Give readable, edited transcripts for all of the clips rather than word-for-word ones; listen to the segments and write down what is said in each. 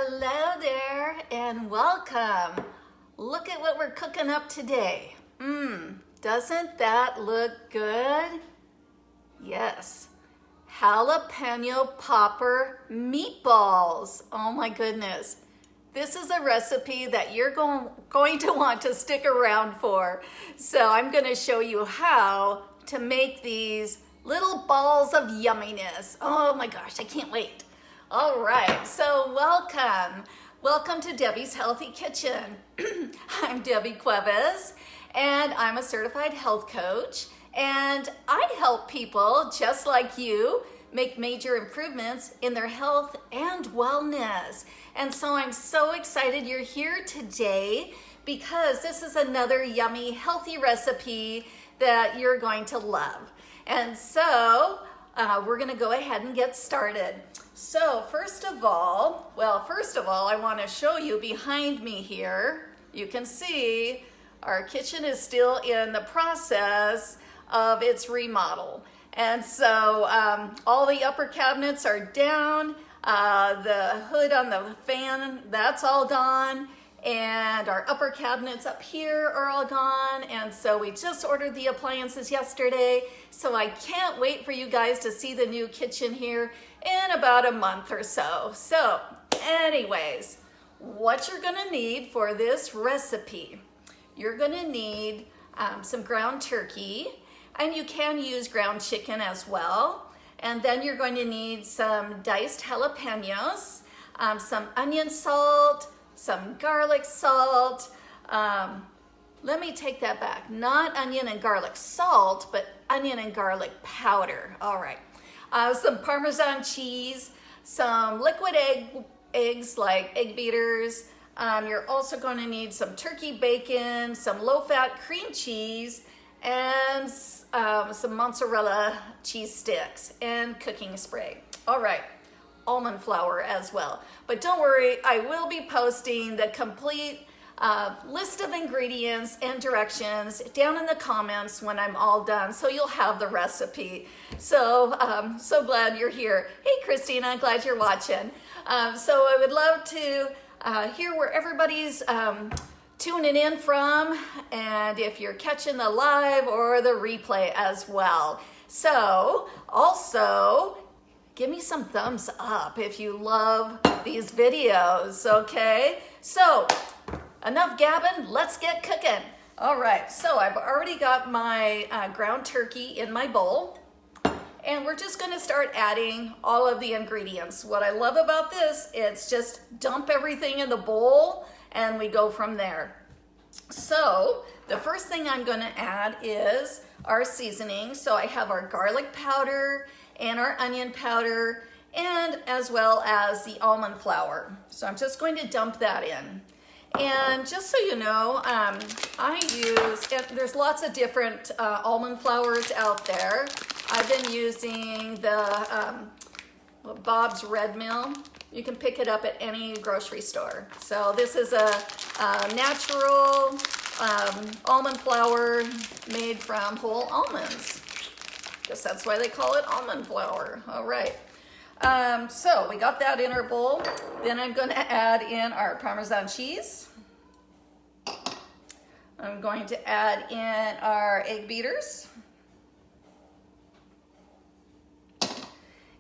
Hello there and welcome. Look at what we're cooking up today. Doesn't that look good? Yes, Jalapeno Popper Meatballs. Oh my goodness. This is a recipe that you're going to want to stick around for. So I'm going to show you how to make these little balls of yumminess. Oh my gosh, I can't wait. All right, so welcome. Welcome to Debbie's Healthy Kitchen. I'm Debbie Cuevas, and I'm a certified health coach, and I help people just like you make major improvements in their health and wellness. And so I'm so excited you're here today because this is another yummy, healthy recipe that you're going to love. And so we're gonna go ahead and get started. So first of all, I wanna show you behind me here. You can see our kitchen is still in the process of its remodel. And so all the upper cabinets are down, the hood on the fan, that's all gone, and our upper cabinets up here are all gone. And so we just ordered the appliances yesterday, so I can't wait for you guys to see the new kitchen here in about a month or so. So anyways, what you're gonna need for this recipe, you're gonna need some ground turkey, and you can use ground chicken as well. And then you're going to need some diced jalapenos, some onion salt, some garlic salt. Let me take that back. Not onion and garlic salt, but onion and garlic powder. All right. Some Parmesan cheese, some liquid eggs like egg beaters. You're also going to need some turkey bacon, some low-fat cream cheese, and some mozzarella cheese sticks and cooking spray. All right, almond flour as well. But don't worry, I will be posting the complete list of ingredients and directions down in the comments when I'm all done, so you'll have the recipe. So so glad you're here. Hey Christina, I'm glad you're watching. So I would love to hear where everybody's tuning in from, and if you're catching the live or the replay as well. So also give me some thumbs up if you love these videos, okay? So enough gabbing, let's get cooking. All right, so I've already got my ground turkey in my bowl, and we're just gonna start adding all of the ingredients. What I love about this, it's just dump everything in the bowl and we go from there. So the first thing I'm gonna add is our seasoning. So I have our garlic powder and our onion powder, and as well as the almond flour. So I'm just going to dump that in. And just so you know, I use, there's lots of different almond flours out there. I've been using the Bob's Red Mill. You can pick it up at any grocery store. So this is a natural almond flour made from whole almonds. Guess that's why they call it almond flour. All right. So we got that in our bowl. Then I'm going to add in our Parmesan cheese. I'm going to add in our egg beaters.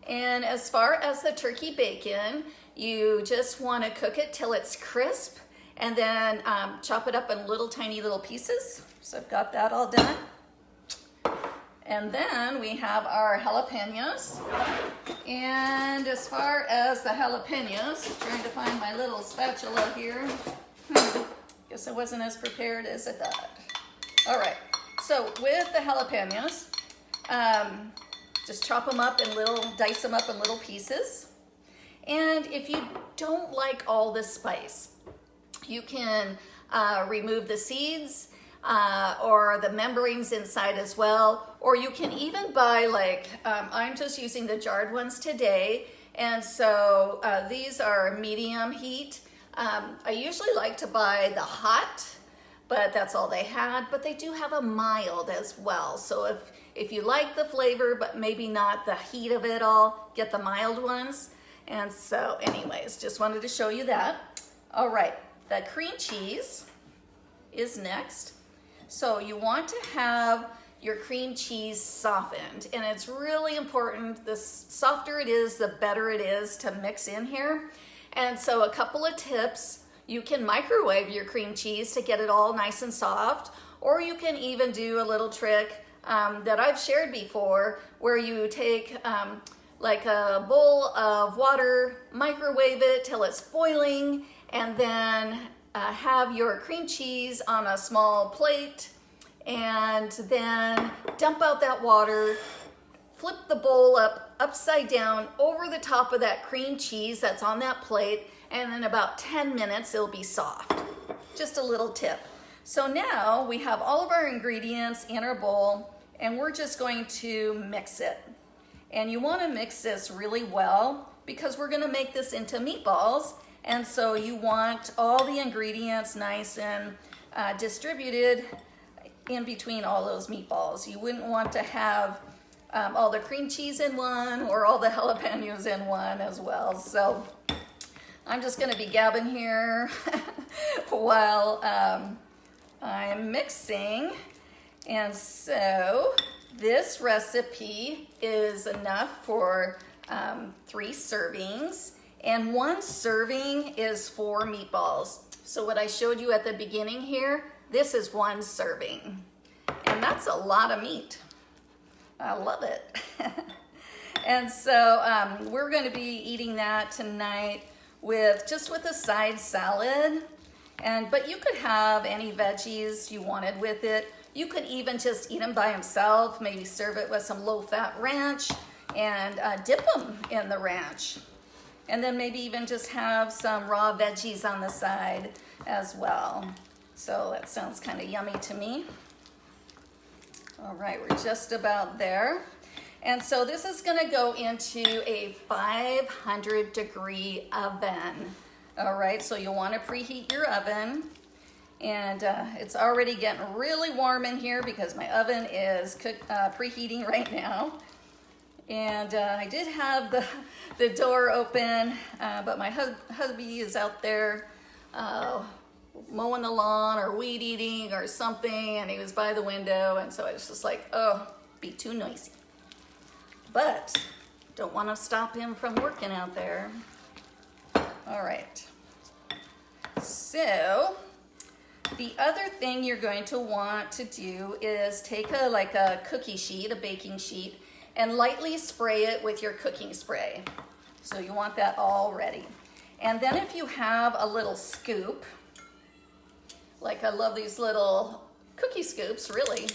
And as far as the turkey bacon, you just want to cook it till it's crisp, and then chop it up in tiny little pieces. So I've got that all done. And then we have our jalapenos. And as far as the jalapenos, trying to find my little spatula here. Guess I wasn't as prepared as I thought. All right, so with the jalapenos, just chop them up in dice them up in little pieces. And if you don't like all the spice, you can remove the seeds or the membranes inside as well. Or you can even buy I'm just using the jarred ones today. And so these are medium heat. I usually like to buy the hot, but that's all they had. But they do have a mild as well. So if you like the flavor, but maybe not the heat of it all, get the mild ones. And so anyways, just wanted to show you that. All right, the cream cheese is next. So you want to have your cream cheese softened, and it's really important. The softer it is, the better it is to mix in here. And so a couple of tips: you can microwave your cream cheese to get it all nice and soft, or you can even do a little trick that I've shared before, where you take like a bowl of water, microwave it till it's boiling, and then have your cream cheese on a small plate, and then dump out that water, flip the bowl upside down over the top of that cream cheese that's on that plate, and in about 10 minutes it'll be soft. Just a little tip. So now we have all of our ingredients in our bowl, and we're just going to mix it. And you want to mix this really well because we're going to make this into meatballs, and so you want all the ingredients nice and distributed in between all those meatballs. You wouldn't want to have all the cream cheese in one or all the jalapenos in one as well. So I'm just gonna be gabbing here while I'm mixing. And so this recipe is enough for 3 servings, and 1 serving is 4 meatballs. So what I showed you at the beginning here, this is 1 serving, and that's a lot of meat. I love it. And so we're going to be eating that tonight with a side salad, but you could have any veggies you wanted with it. You could even just eat them by himself, maybe serve it with some low-fat ranch and dip them in the ranch. And then maybe even just have some raw veggies on the side as well. So that sounds kind of yummy to me. All right, we're just about there. And so this is gonna go into a 500-degree oven. All right, so you'll wanna preheat your oven. And it's already getting really warm in here because my oven is preheating right now. And I did have the door open, but my hubby is out there mowing the lawn or weed eating or something, and he was by the window, and so I was just like, oh, be too noisy. But don't want to stop him from working out there. All right. So the other thing you're going to want to do is take a cookie sheet, a baking sheet, and lightly spray it with your cooking spray. So you want that all ready. And then if you have a little scoop, like I love these little cookie scoops, really.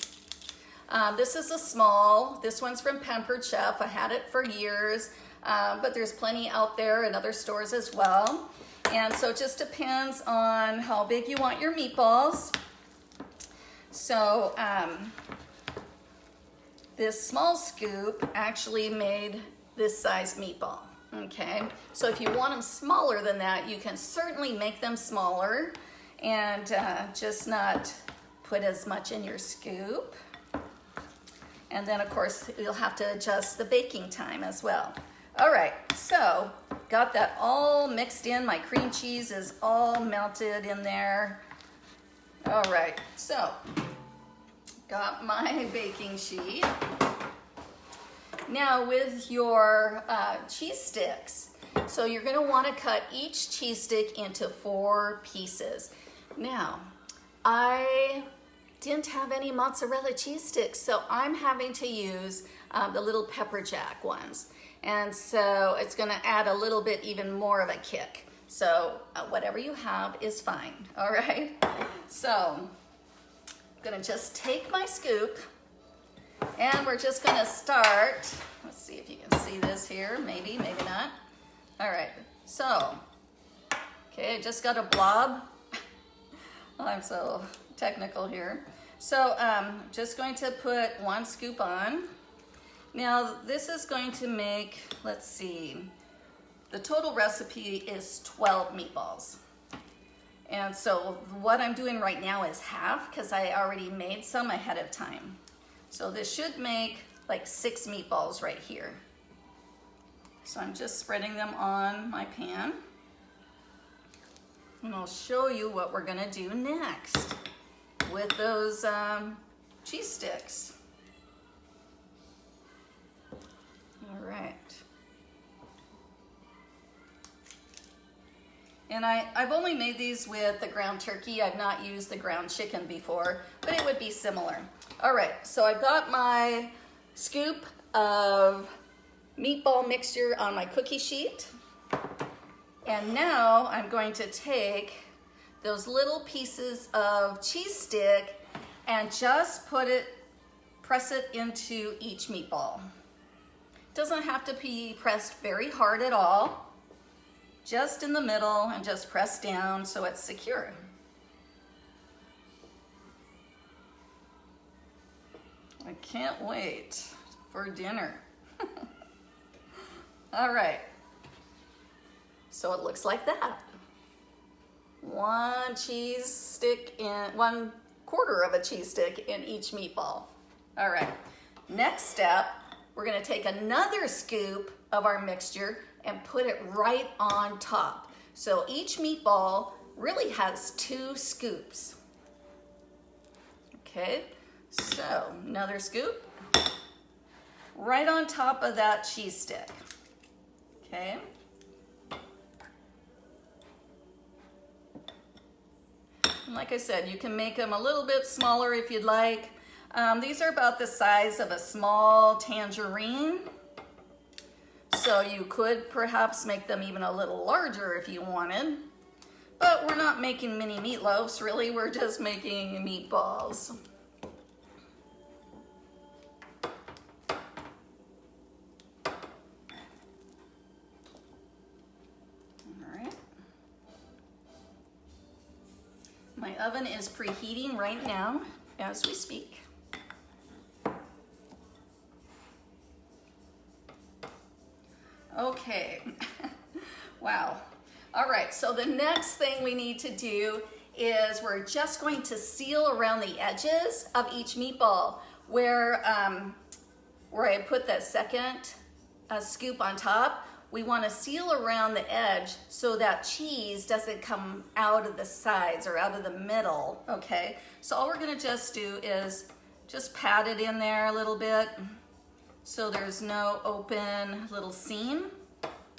This is a small, this one's from Pampered Chef. I had it for years, but there's plenty out there in other stores as well. And so it just depends on how big you want your meatballs. So this small scoop actually made this size meatball, okay? So if you want them smaller than that, you can certainly make them smaller and just not put as much in your scoop. And then of course, you'll have to adjust the baking time as well. All right, so got that all mixed in. My cream cheese is all melted in there. All right, so got my baking sheet. Now with your cheese sticks, so you're gonna wanna cut each cheese stick into 4 pieces. Now, I didn't have any mozzarella cheese sticks, so I'm having to use the little pepper jack ones. And so it's gonna add a little bit even more of a kick. So whatever you have is fine, all right? So I'm gonna just take my scoop, and we're just gonna start. Let's see if you can see this here, maybe not. All right, so, okay, I just got a blob. I'm so technical here. So just going to put 1 scoop on. Now this is going to make, let's see, the total recipe is 12 meatballs. And so what I'm doing right now is half because I already made some ahead of time. So this should make like 6 meatballs right here. So I'm just spreading them on my pan. And I'll show you what we're gonna do next with those cheese sticks. All right. And I've only made these with the ground turkey. I've not used the ground chicken before, but it would be similar. All right, so I've got my scoop of meatball mixture on my cookie sheet. And now I'm going to take those little pieces of cheese stick and just press it into each meatball. Doesn't have to be pressed very hard at all. Just in the middle and just press down so it's secure. I can't wait for dinner. All right, so it looks like that. 1 cheese stick in, 1/4 of a cheese stick in each meatball. All right, next step, we're gonna take another scoop of our mixture and put it right on top. So each meatball really has 2 scoops. Okay, so another scoop right on top of that cheese stick. Okay. And like I said, you can make them a little bit smaller if you'd like. These are about the size of a small tangerine. So you could perhaps make them even a little larger if you wanted. But we're not making mini meatloafs, really. We're just making meatballs. All right. My oven is preheating right now as we speak. Okay, wow. All right, so the next thing we need to do is we're just going to seal around the edges of each meatball where I put that second scoop on top. We want to seal around the edge so that cheese doesn't come out of the sides or out of the middle, okay? So all we're gonna just do is just pat it in there a little bit so there's no open little seam,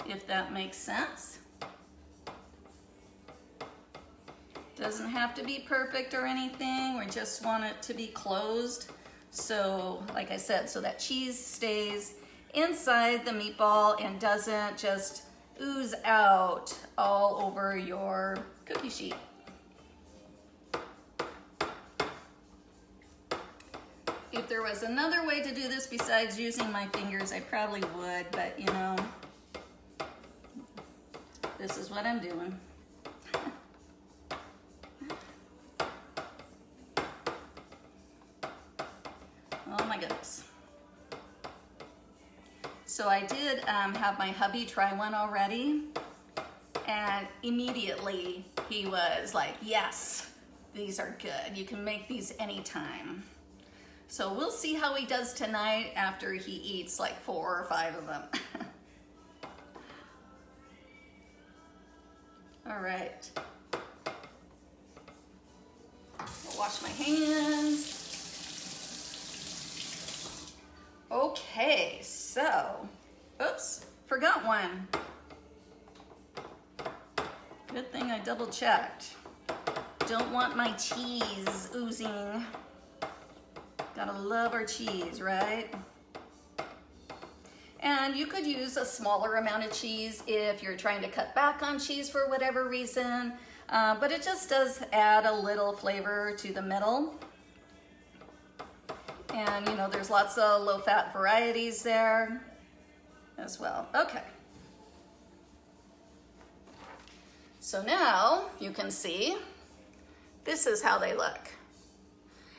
if that makes sense. Doesn't have to be perfect or anything. We just want it to be closed. So, like I said, so that cheese stays inside the meatball and doesn't just ooze out all over your cookie sheet. If there was another way to do this besides using my fingers, I probably would, but you know, this is what I'm doing. Oh my goodness. So I did have my hubby try one already, and immediately he was like, yes, these are good. You can make these anytime. So we'll see how he does tonight after he eats like 4 or 5 of them. All right. I'll wash my hands. Okay, so, oops, forgot one. Good thing I double checked. Don't want my cheese oozing. Gotta love our cheese, right? And you could use a smaller amount of cheese if you're trying to cut back on cheese for whatever reason, but it just does add a little flavor to the middle. And you know, there's lots of low-fat varieties there as well. Okay. So now you can see this is how they look.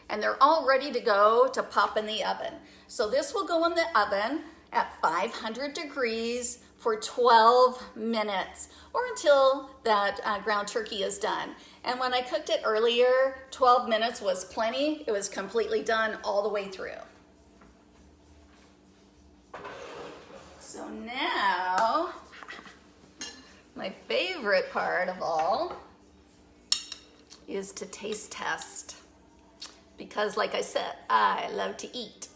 And they're all ready to go to pop in the oven. So this will go in the oven at 500 degrees for 12 minutes or until that ground turkey is done. And when I cooked it earlier, 12 minutes was plenty. It was completely done all the way through. So now my favorite part of all is to taste test. Because like I said, I love to eat.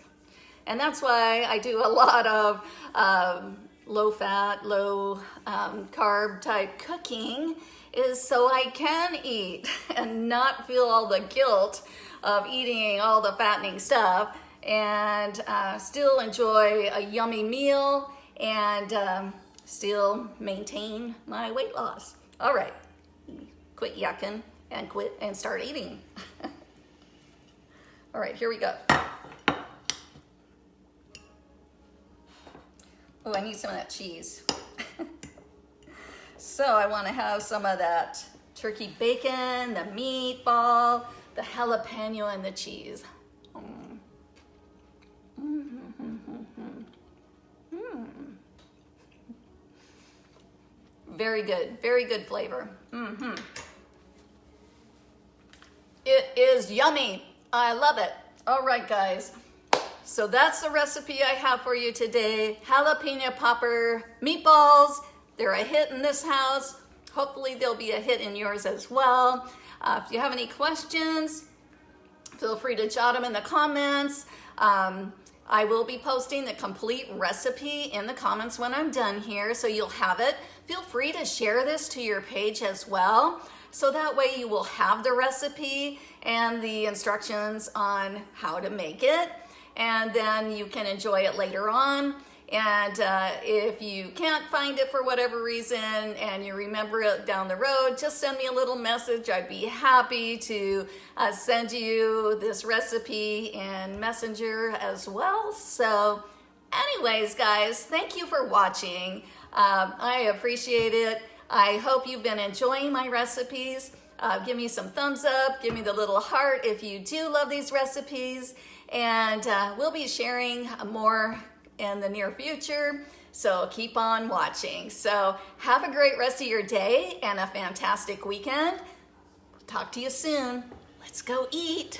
And that's why I do a lot of low fat, low carb type cooking, is so I can eat and not feel all the guilt of eating all the fattening stuff and still enjoy a yummy meal and still maintain my weight loss. All right, quit yucking and start eating. All right, here we go. Oh, I need some of that cheese. So I want to have some of that turkey bacon, the meatball, the jalapeno, and the cheese. Very good flavor. It is yummy. I love it. All right, guys. So that's the recipe I have for you today. Jalapeno Popper Meatballs. They're a hit in this house. Hopefully they'll be a hit in yours as well. If you have any questions, feel free to jot them in the comments. I will be posting the complete recipe in the comments when I'm done here, so you'll have it. Feel free to share this to your page as well, so that way you will have the recipe and the instructions on how to make it, and then you can enjoy it later on. And if you can't find it for whatever reason and you remember it down the road, just send me a little message. I'd be happy to send you this recipe in Messenger as well. So anyways, guys, thank you for watching. I appreciate it. I hope you've been enjoying my recipes. Give me some thumbs up, give me the little heart if you do love these recipes, and we'll be sharing more in the near future, so keep on watching. So have a great rest of your day and a fantastic weekend. Talk to you soon. Let's go eat.